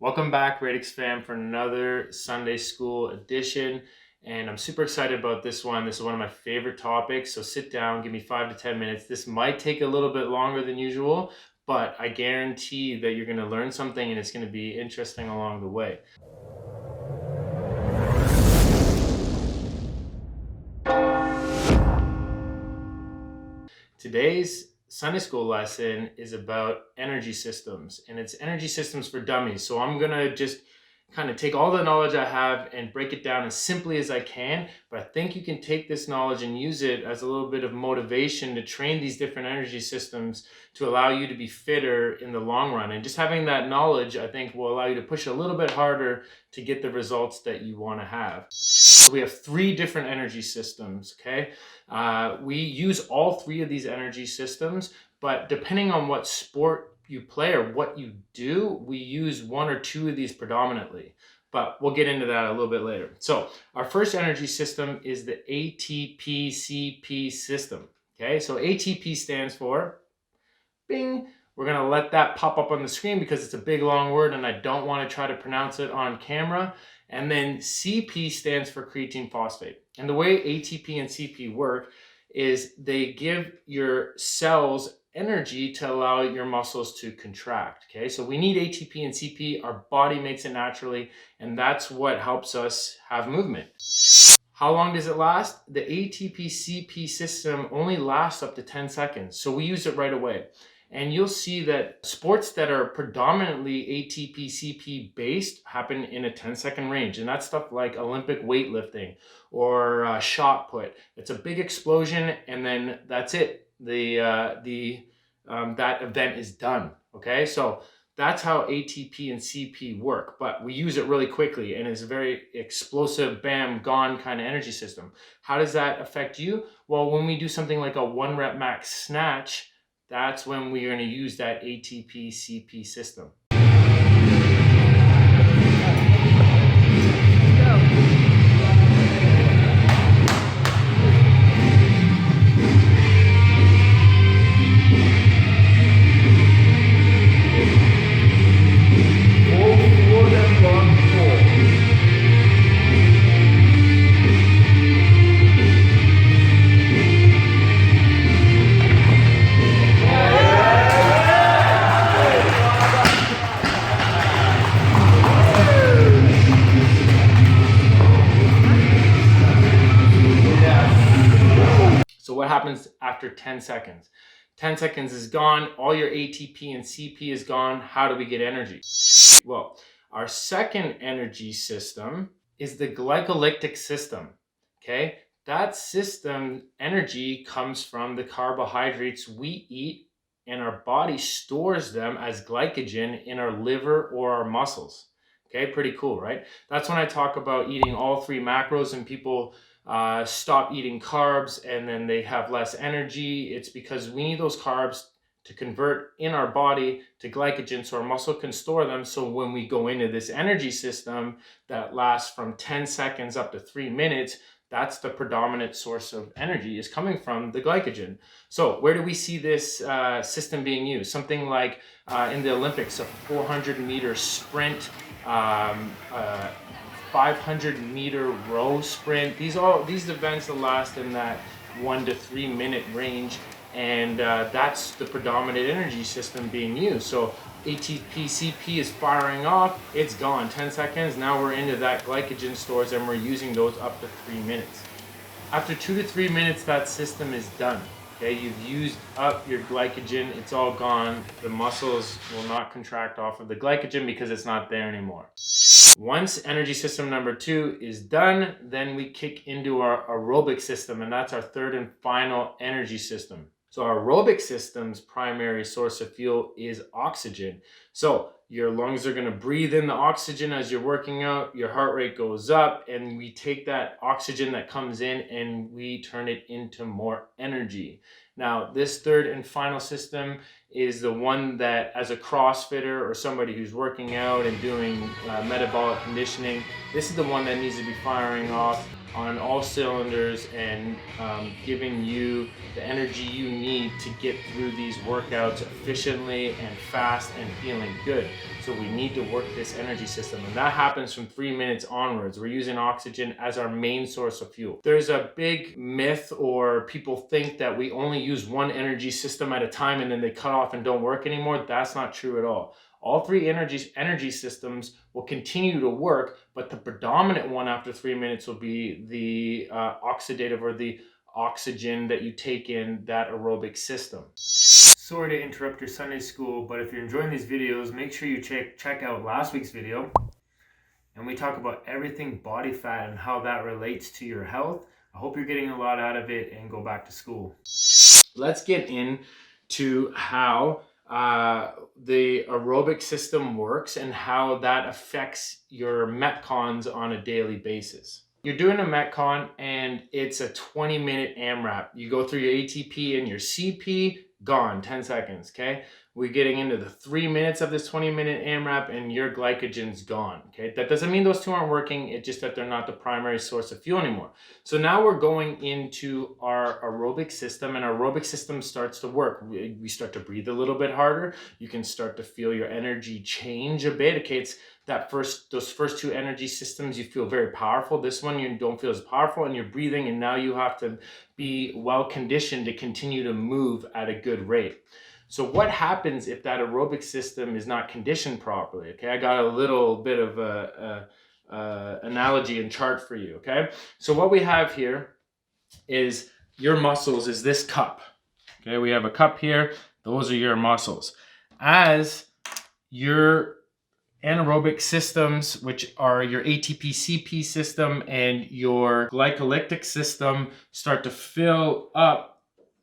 Welcome back, Radix fam, for another Sunday School edition. And I'm super excited about this one. This is one of my favorite topics. So sit down, give me 5 to 10 minutes. This might take a little bit longer than usual, but I guarantee that you're going to learn something and it's going to be interesting along the way. Today's Sunday school lesson is about energy systems, and it's energy systems for dummies. So I'm gonna just kind of take all the knowledge I have and break it down as simply as I can, but I think you can take this knowledge and use it as a little bit of motivation to train these different energy systems to allow you to be fitter in the long run. And just having that knowledge, I think, will allow you to push a little bit harder to get the results that you want to have. So we have 3 different energy systems, okay? We use all 3 of these energy systems, but depending on what sport you play or what you do, we use 1 or 2 of these predominantly, but we'll get into that a little bit later. So our first energy system is the atp-cp system, okay? So ATP stands for, bing, we're gonna let that pop up on the screen because it's a big long word and I don't wanna try to pronounce it on camera. And then CP stands for creatine phosphate. And the way ATP and CP work is they give your cells energy to allow your muscles to contract, okay? So we need ATP and CP, our body makes it naturally, and that's what helps us have movement. How long does it last? The ATP-CP system only lasts up to 10 seconds, so we use it right away. And you'll see that sports that are predominantly ATP-CP based happen in a 10-second range. And that's stuff like Olympic weightlifting or shot put. It's a big explosion and then that's it. That event is done, okay? So that's how ATP and CP work, but we use it really quickly and it's a very explosive, bam, gone kind of energy system. How does that affect you? Well, when we do something like a 1 rep max snatch, that's when we're going to use that ATP-CP system. So what happens after 10 seconds? 10 seconds is gone, all your ATP and CP is gone. How do we get energy? Well, our second energy system is the glycolytic system, okay? That system energy comes from the carbohydrates we eat and our body stores them as glycogen in our liver or our muscles. Okay, pretty cool, right? That's when I talk about eating all 3 macros and people stop eating carbs and then they have less energy. It's because we need those carbs to convert in our body to glycogen so our muscle can store them. So when we go into this energy system that lasts from 10 seconds up to 3 minutes, that's the predominant source of energy is coming from the glycogen. So where do we see this system being used? Something like in the Olympics, a 400-meter sprint, 500-meter row sprint. These events will last in that 1 to 3 minute range, and that's the predominant energy system being used. So ATP-CP is firing off, it's gone, 10 seconds, now we're into that glycogen stores and we're using those up to 3 minutes. After 2 to 3 minutes, that system is done. Okay, you've used up your glycogen, it's all gone. The muscles will not contract off of the glycogen because it's not there anymore. Once energy system number 2 is done, then we kick into our aerobic system, and that's our third and final energy system. So our aerobic system's primary source of fuel is oxygen. So your lungs are going to breathe in the oxygen as you're working out, your heart rate goes up, and we take that oxygen that comes in and we turn it into more energy. Now, this third and final system is the one that, as a CrossFitter or somebody who's working out and doing metabolic conditioning, this is the one that needs to be firing off on all cylinders and giving you the energy you need to get through these workouts efficiently and fast and feeling good. So we need to work this energy system, and that happens from 3 minutes onwards. We're using oxygen as our main source of fuel. There's a big myth, or people think that we only use one energy system at a time and then they cut off and don't work anymore. That's not true at all. All three energy systems will continue to work, but the predominant one after 3 minutes will be the oxidative, or the oxygen that you take in that aerobic system. Sorry to interrupt your Sunday school, but if you're enjoying these videos, make sure you check out last week's video. And we talk about everything body fat and how that relates to your health. I hope you're getting a lot out of it and go back to school. Let's get into how the aerobic system works and how that affects your Metcons on a daily basis. You're doing a Metcon and it's a 20-minute AMRAP. You go through your ATP and your CP, gone, 10 seconds, okay? We're getting into the 3 minutes of this 20-minute AMRAP and your glycogen's gone, okay? That doesn't mean those two aren't working, it's just that they're not the primary source of fuel anymore. So now we're going into our aerobic system, and our aerobic system starts to work. We start to breathe a little bit harder. You can start to feel your energy change a bit. Okay, it's those first two energy systems, you feel very powerful. This one, you don't feel as powerful, and you're breathing, and now you have to be well conditioned to continue to move at a good rate. So what happens if that aerobic system is not conditioned properly? Okay, I got a little bit of a analogy and chart for you. Okay, so what we have here is your muscles is this cup. Okay, we have a cup here. Those are your muscles. As your anaerobic systems, which are your atp-cp system and your glycolytic system, start to fill up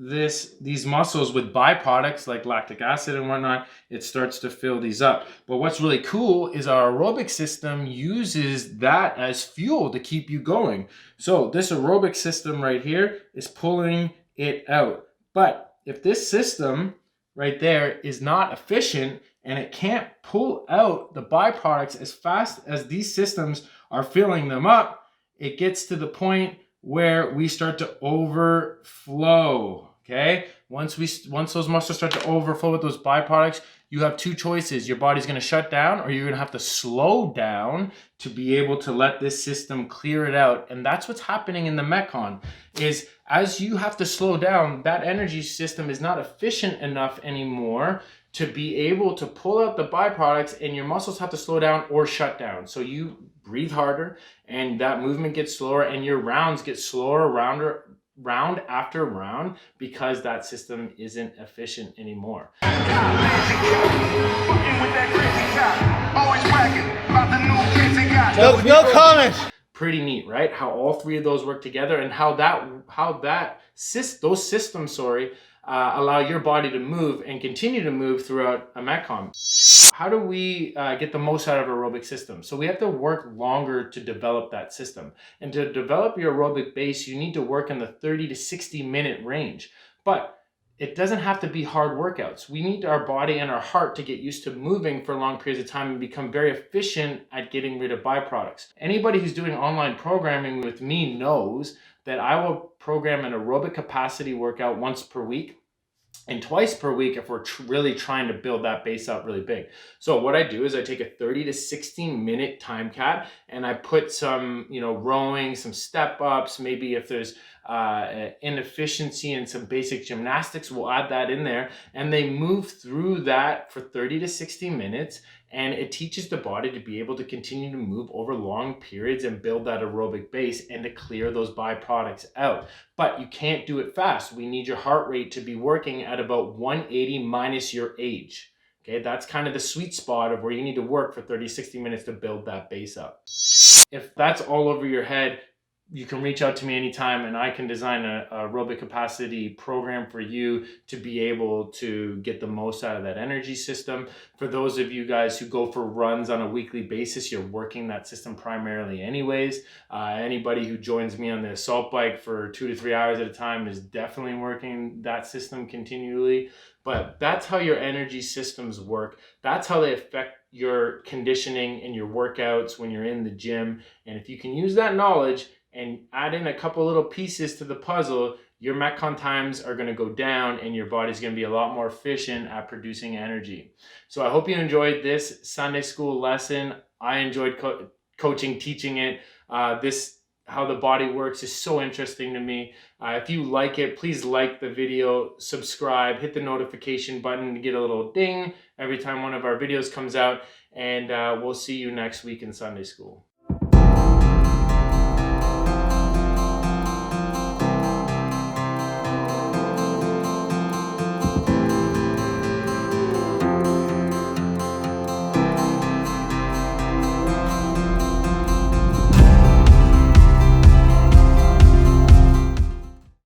these muscles with byproducts like lactic acid and whatnot, it starts to fill these up. But what's really cool is our aerobic system uses that as fuel to keep you going. So this aerobic system right here is pulling it out. But if this system right there is not efficient and it can't pull out the byproducts as fast as these systems are filling them up, it gets to the point where we start to overflow. Okay, once those muscles start to overflow with those byproducts, you have two choices. Your body's going to shut down, or you're going to have to slow down to be able to let this system clear it out. And that's what's happening in the Metcon, is as you have to slow down, that energy system is not efficient enough anymore to be able to pull out the byproducts, and your muscles have to slow down or shut down. So you breathe harder, and that movement gets slower, and your rounds get slower, round after round, because that system isn't efficient anymore. No comment. Pretty neat, right? How all three of those work together, and how those systems, allow your body to move and continue to move throughout a Metcon. How do we get the most out of aerobic system? So we have to work longer to develop that system. And to develop your aerobic base, you need to work in the 30 to 60 minute range. But it doesn't have to be hard workouts. We need our body and our heart to get used to moving for long periods of time and become very efficient at getting rid of byproducts. Anybody who's doing online programming with me knows that I will program an aerobic capacity workout once per week and twice per week if we're really trying to build that base up really big. So what I do is I take a 30 to 60 minute time cap, and I put some, rowing, some step ups, maybe if there's inefficiency and some basic gymnastics, we'll add that in there, and they move through that for 30 to 60 minutes. And it teaches the body to be able to continue to move over long periods and build that aerobic base and to clear those byproducts out. But you can't do it fast. We need your heart rate to be working at about 180 minus your age. Okay, that's kind of the sweet spot of where you need to work for 30, 60 minutes to build that base up. If that's all over your head, you can reach out to me anytime, and I can design a aerobic capacity program for you to be able to get the most out of that energy system. For those of you guys who go for runs on a weekly basis, you're working that system primarily anyways. Anybody who joins me on the assault bike for 2 to 3 hours at a time is definitely working that system continually. But that's how your energy systems work. That's how they affect your conditioning and your workouts when you're in the gym. And if you can use that knowledge, and add in a couple little pieces to the puzzle, your Metcon times are going to go down and your body's going to be a lot more efficient at producing energy. So I hope you enjoyed this Sunday school lesson. I enjoyed coaching, teaching it. How the body works is so interesting to me. If you like it, please like the video, subscribe, hit the notification button to get a little ding every time one of our videos comes out, and we'll see you next week in Sunday school.